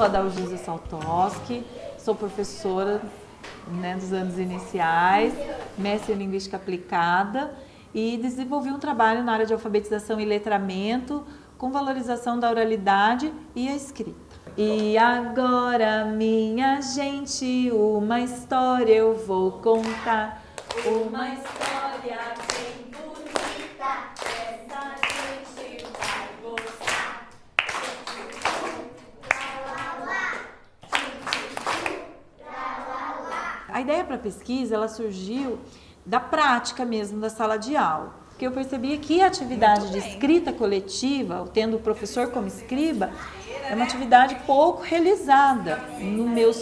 sou a Dalgisa Saltoski, sou professora, né, dos anos iniciais, mestre em Linguística Aplicada e desenvolvi um trabalho na área de alfabetização e letramento com valorização da oralidade e a escrita. E agora, minha gente, uma história eu vou contar, uma história bem bonita, essa gente vai gostar. A ideia para a pesquisa, ela surgiu da prática mesmo da sala de aula, porque eu percebia que a atividade de escrita coletiva, tendo o professor como escriba, é uma atividade pouco realizada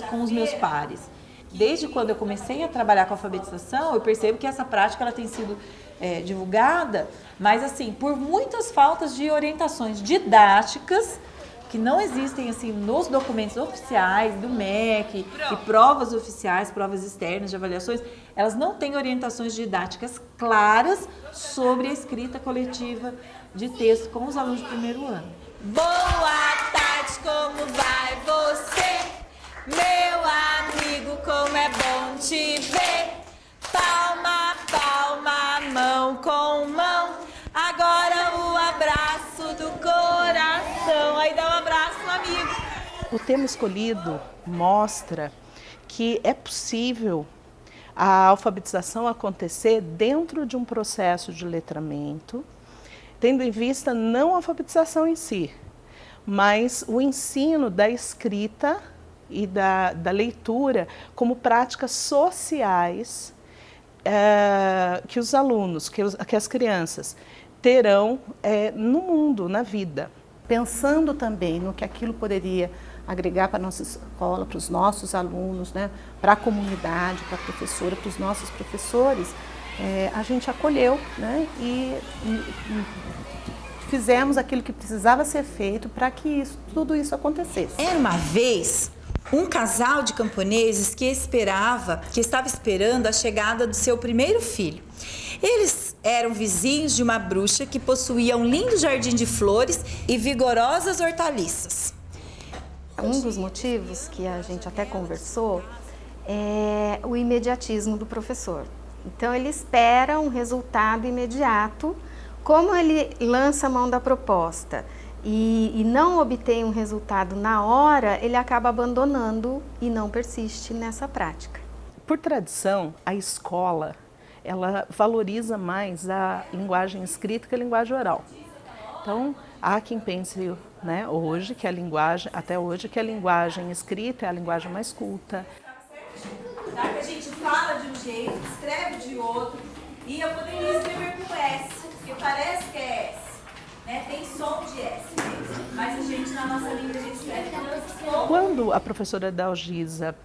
com os meus pares. Desde quando eu comecei a trabalhar com alfabetização, eu percebo que essa prática ela tem sido divulgada, mas assim, por muitas faltas de orientações didáticas que não existem assim nos documentos oficiais do MEC e provas oficiais, provas externas de avaliações, elas não têm orientações didáticas claras sobre a escrita coletiva de texto com os alunos do primeiro ano. Boa tarde, como vai você? Meu amigo, como é bom te ver. Palma, palma, mão com mão. Agora o abraço do coração. Aí dá um abraço, amigo. O tema escolhido mostra que é possível a alfabetização acontecer dentro de um processo de letramento, tendo em vista não a alfabetização em si, mas o ensino da escrita e da leitura como práticas sociais que os alunos, que as crianças terão no mundo, na vida. Pensando também no que aquilo poderia agregar para a nossa escola, para os nossos alunos, né, para a comunidade, para a professora, para os nossos professores, a gente acolheu, né, e fizemos aquilo que precisava ser feito para que tudo isso acontecesse. Era uma vez um casal de camponeses que estava esperando a chegada do seu primeiro filho. Eles eram vizinhos de uma bruxa que possuía um lindo jardim de flores e vigorosas hortaliças. Um dos motivos que a gente até conversou é o imediatismo do professor. Então ele espera um resultado imediato. Como ele lança a mão da proposta e não obtém um resultado na hora, ele acaba abandonando e não persiste nessa prática. Por tradição, a escola ela valoriza mais a linguagem escrita que a linguagem oral. Então, há quem pense, né, hoje que a linguagem, até hoje, que a linguagem escrita é a linguagem mais culta. Tá? Que a gente fala de um jeito, escreve de outro, e eu poderia escrever com S, porque parece que é S, né? Tem som de S mesmo, mas a gente, na nossa língua, a gente escreve com som. Quando a professora Dalgisa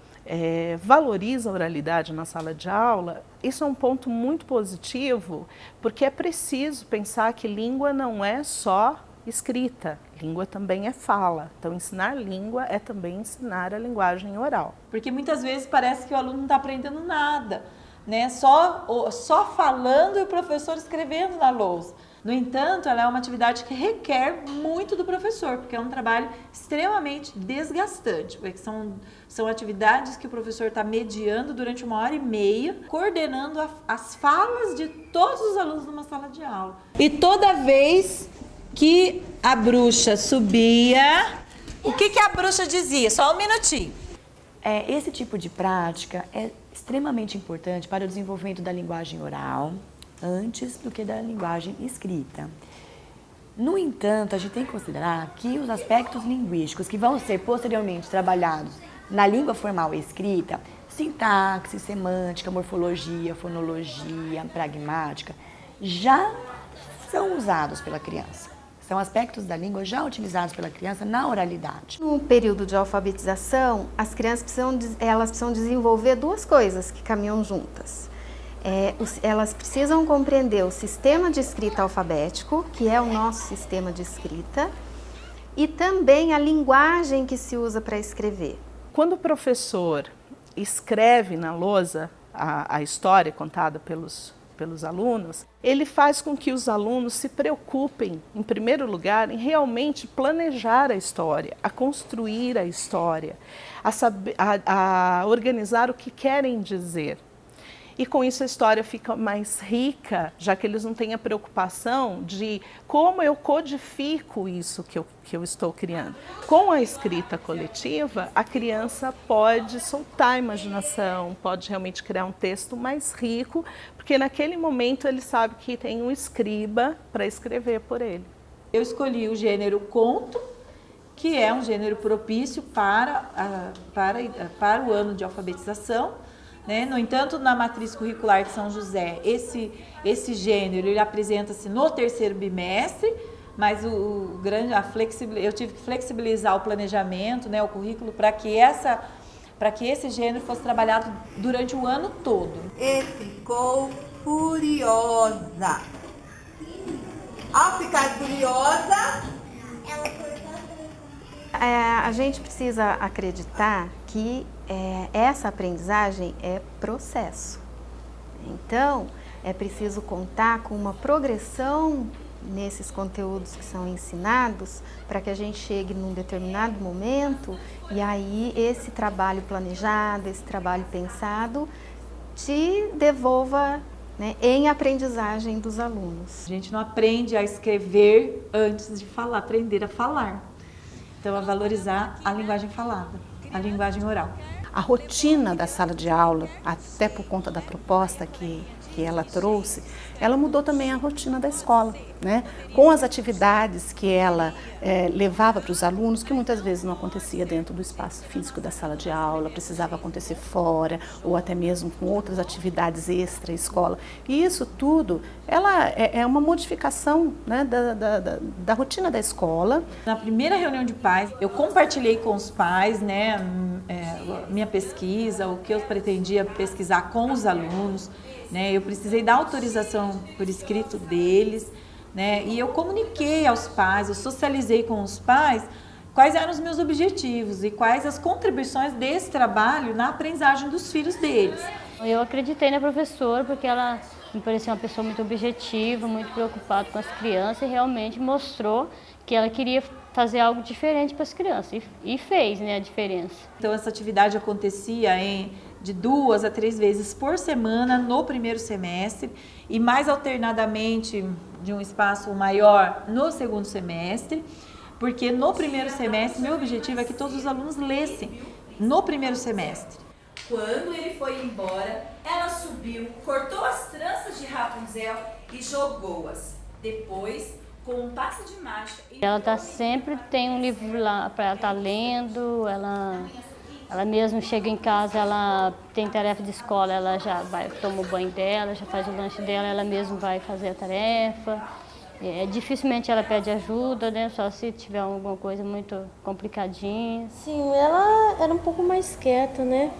valoriza a oralidade na sala de aula, isso é um ponto muito positivo, porque é preciso pensar que língua não é só escrita, língua também é fala. Então, ensinar língua é também ensinar a linguagem oral. Porque muitas vezes parece que o aluno não está aprendendo nada, né? Só falando e o professor escrevendo na lousa. No entanto, ela é uma atividade que requer muito do professor, porque é um trabalho extremamente desgastante, porque são atividades que o professor está mediando durante 1h30, coordenando as falas de todos os alunos numa sala de aula. E toda vez que a bruxa subia, o que a bruxa dizia? Só um minutinho. Esse tipo de prática é extremamente importante para o desenvolvimento da linguagem oral, antes do que da linguagem escrita. No entanto, a gente tem que considerar que os aspectos linguísticos que vão ser posteriormente trabalhados na língua formal e escrita, sintaxe, semântica, morfologia, fonologia, pragmática, já são usados pela criança. São aspectos da língua já utilizados pela criança na oralidade. No período de alfabetização, as crianças precisam desenvolver duas coisas que caminham juntas. Elas precisam compreender o sistema de escrita alfabético, que é o nosso sistema de escrita, e também a linguagem que se usa para escrever. Quando o professor escreve na lousa a história contada pelos pelos alunos, ele faz com que os alunos se preocupem, em primeiro lugar, em realmente planejar a história, a construir a história, a organizar o que querem dizer. E com isso a história fica mais rica, já que eles não têm a preocupação de como eu codifico isso que eu estou criando. Com a escrita coletiva, a criança pode soltar a imaginação, pode realmente criar um texto mais rico, porque naquele momento ele sabe que tem um escriba para escrever por ele. Eu escolhi o gênero conto, que é um gênero propício para o ano de alfabetização. Né? No entanto, na matriz curricular de São José, esse gênero ele apresenta-se no terceiro bimestre, mas eu tive que flexibilizar o planejamento, né, o currículo, para que esse gênero fosse trabalhado durante o ano todo. E ficou furiosa. Ao ficar furiosa, A gente precisa acreditar que essa aprendizagem é processo. Então, é preciso contar com uma progressão nesses conteúdos que são ensinados para que a gente chegue num determinado momento e aí esse trabalho planejado, esse trabalho pensado te devolva, né, em aprendizagem dos alunos. A gente não aprende a escrever antes de falar, aprender a falar. Então, a valorizar a linguagem falada, a linguagem oral. A rotina da sala de aula, até por conta da proposta que ela trouxe, ela mudou também a rotina da escola, né? Com as atividades que ela levava para os alunos, que muitas vezes não acontecia dentro do espaço físico da sala de aula, precisava acontecer fora, ou até mesmo com outras atividades extra-escola. E isso tudo, ela é uma modificação, né, da rotina da escola. Na primeira reunião de pais, eu compartilhei com os pais, né, minha pesquisa, o que eu pretendia pesquisar com os alunos, né, eu precisei da autorização por escrito deles, né, e eu comuniquei aos pais, eu socializei com os pais quais eram os meus objetivos e quais as contribuições desse trabalho na aprendizagem dos filhos deles. Eu acreditei na professora porque ela me parecia uma pessoa muito objetiva, muito preocupada com as crianças e realmente mostrou que ela queria fazer algo diferente para as crianças e fez, né, a diferença. Então essa atividade acontecia de 2 a 3 vezes por semana no primeiro semestre e mais alternadamente de um espaço maior no segundo semestre, porque no primeiro semestre meu objetivo é que todos os alunos lessem no primeiro semestre. Quando ele foi embora, ela subiu, cortou as tranças de Rapunzel e jogou-as. Depois, com um passe de mágica... Ela sempre tem um livro lá para ela estar lendo, ela mesmo chega em casa, ela tem tarefa de escola, ela já vai, toma o banho dela, já faz o lanche dela, ela mesma vai fazer a tarefa. Dificilmente ela pede ajuda, né? Só se tiver alguma coisa muito complicadinha. Sim, ela era um pouco mais quieta, né?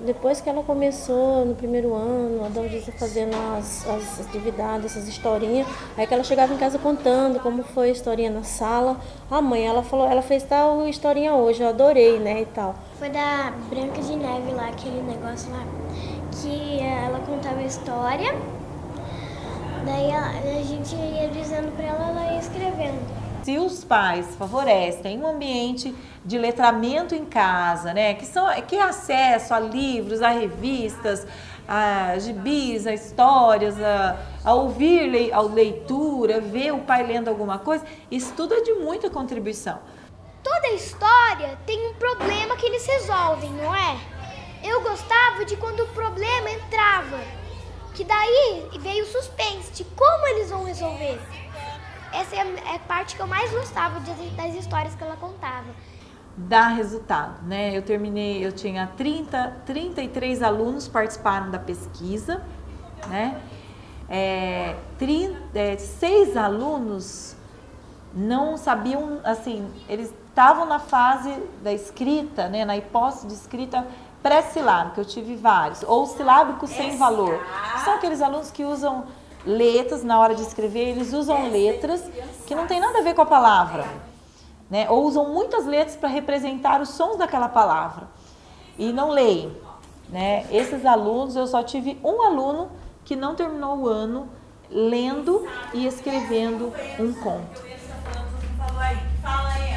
Depois que ela começou no primeiro ano, a Dalgisa fazendo as atividades, essas historinhas, aí que ela chegava em casa contando como foi a historinha na sala. A mãe, ela falou, ela fez tal historinha hoje, eu adorei, né, e tal. Foi da Branca de Neve lá, aquele negócio lá, que ela contava a história, daí a gente ia dizendo pra ela, ela ia escrevendo. Se os pais favorecem um ambiente de letramento em casa, né, que é acesso a livros, a revistas, a gibis, a histórias, a ouvir a leitura, ver o pai lendo alguma coisa, isso tudo é de muita contribuição. Toda história tem um problema que eles resolvem, não é? Eu gostava de quando o problema entrava, que daí veio o suspense de como eles vão resolver. Essa é a parte que eu mais gostava das histórias que ela contava. Dá resultado, né? Eu tinha 33 alunos participaram da pesquisa, né? 6 alunos não sabiam, assim, eles estavam na fase da escrita, né? Na hipótese de escrita pré-silábica, eu tive vários, ou silábico sem valor. São aqueles alunos que usam letras na hora de escrever, eles usam letras que não tem nada a ver com a palavra, né? Ou usam muitas letras para representar os sons daquela palavra e não leem, né? Esses alunos, eu só tive um aluno que não terminou o ano lendo e escrevendo um conto. Fala aí.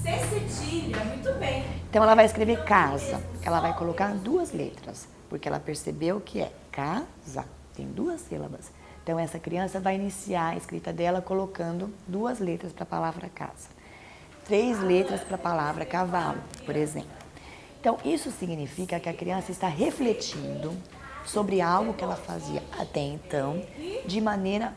Cedilha, muito bem. Então ela vai escrever casa, ela vai colocar 2 letras, porque ela percebeu que é casa, tem 2 sílabas. Então essa criança vai iniciar a escrita dela colocando 2 letras para a palavra casa, 3 letras para a palavra cavalo, por exemplo. Então isso significa que a criança está refletindo sobre algo que ela fazia até então de maneira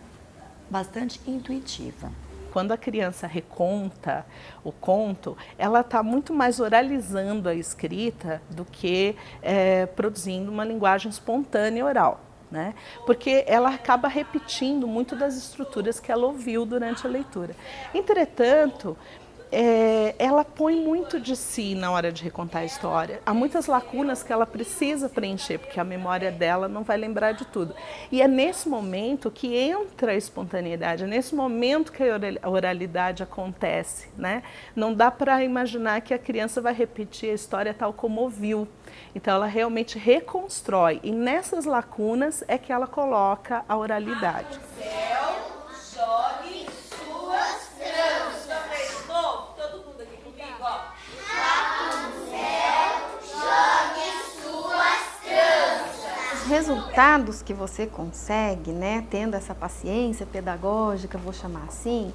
bastante intuitiva. Quando a criança reconta o conto, ela está muito mais oralizando a escrita do que produzindo uma linguagem espontânea oral, né? Porque ela acaba repetindo muito das estruturas que ela ouviu durante a leitura. Entretanto, ela põe muito de si na hora de recontar a história. Há muitas lacunas que ela precisa preencher, porque a memória dela não vai lembrar de tudo. E é nesse momento que entra a espontaneidade, é nesse momento que a oralidade acontece, né? Não dá para imaginar que a criança vai repetir a história tal como ouviu. Então ela realmente reconstrói, e nessas lacunas é que ela coloca a oralidade. Os resultados que você consegue, né, tendo essa paciência pedagógica, vou chamar assim,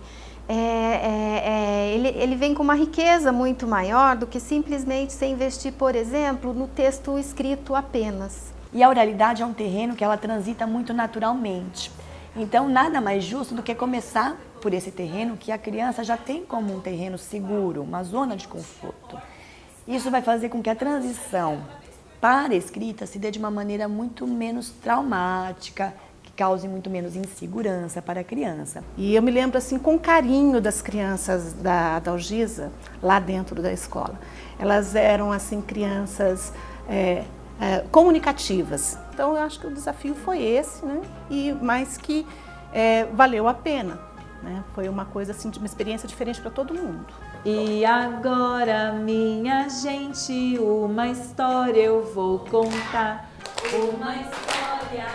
ele vem com uma riqueza muito maior do que simplesmente você investir, por exemplo, no texto escrito apenas. E a oralidade é um terreno que ela transita muito naturalmente. Então, nada mais justo do que começar por esse terreno que a criança já tem como um terreno seguro, uma zona de conforto. Isso vai fazer com que a transição para a escrita se dê de uma maneira muito menos traumática, que cause muito menos insegurança para a criança. E eu me lembro assim com carinho das crianças da Algisa lá dentro da escola. Elas eram assim crianças comunicativas. Então eu acho que o desafio foi esse, né? Mas que valeu a pena, né? Foi uma coisa assim, uma experiência diferente para todo mundo. E agora, minha gente, uma história eu vou contar. Uma história